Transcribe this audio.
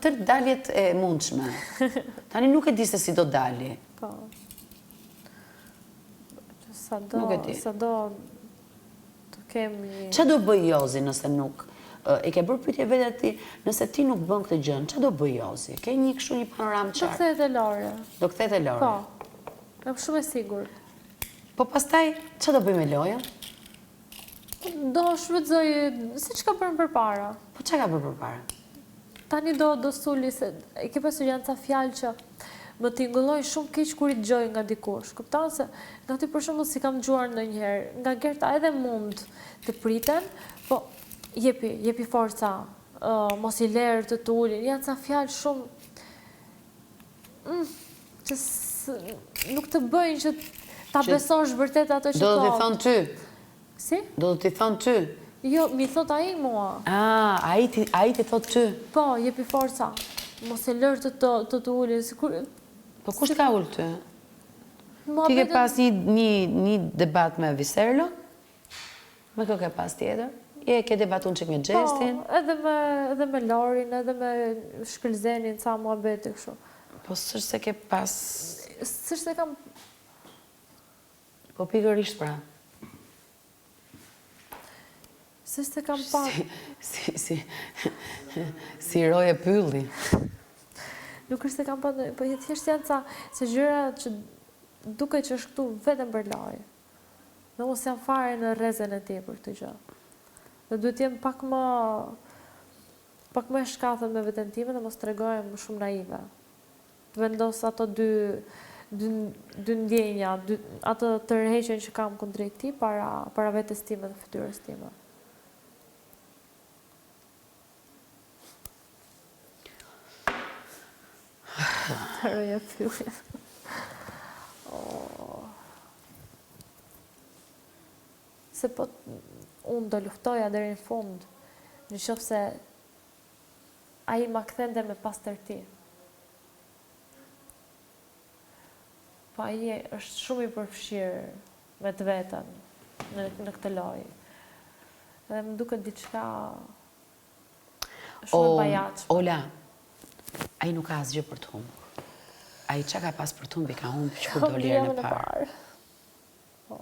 Tërë daljet e mundshme. Tani nuk e di se si do dali. Po. Nuk e di. Sa do të kemi... Qa do bëj Jozi nëse nuk... E ke bërë pyetje vetë ti, nëse ti nuk bën këtë gjën, qa do bëj Jozi? Ke një kështu një panoramë Do qartë? kthehet e Lore. Do kthehet e Lore? Po. Jam shumë e sigurt. Po pastaj, qa do bëj me Loja? Do shfrytëzoj siç ka bërë përpara. Po qa ka bërë përpara? Tani do suli se e ke pasur janë ca fjalë që më tingëlloj shumë keq kur i dëgjoj nga dikush. Kupton se nga ty për shembull si kam dëgjuar ndonjëherë, nga Gerta edhe mund të priten, po jepi forca, mos i lërë të ulin. Janë ca fjalë shumë që nuk të bëjnë që ta besosh vërtet ato që Do të thot. t'i thonë ty? Si? Do të t'i thonë ty? Jo, mi thot ai mua. Ai ti thot ty? Po, jepi forca. Mos e lërë të ulin. Po kush ka ullë ty? Ti ke pas një debat me Viserlo? Me kë ke pas tjetër? Ke debatun që me Gjestin? Po, edhe me Lorin, edhe me Shkëlzenin, ca muhabeti kështu. Po s'është se ke pas... S'është se kam... Po pikërisht pra. S'është se kam pak... Si roje pylli. Nuk është se kam pak... Po thjesht janë ca se gjëra që duke që është këtu vetëm për Lori. Dhe mos jam fare në rrezen e tij për këtë gjë. Dhe duhet jem pak më e shkathën me veten time dhe mos tregohem shumë naive. Të vendos ato dy ndjenja, ato tërheqjen që kam kundrejt këtij para vetes time dhe fytyrës time. Të roja pyllin. Se po unë do luftoja deri në fund, në qoftë se ai ma kthente me pastërti. Po ai është shumë i përfshirë me të veten në këtë lojë. Dhe më duket diçka shumë e bajatshme. Ola, ai nuk ka asgjë për të humbur. Ai çka ka pas për të humbur, ka humbur që kur do lirën e parë. Po.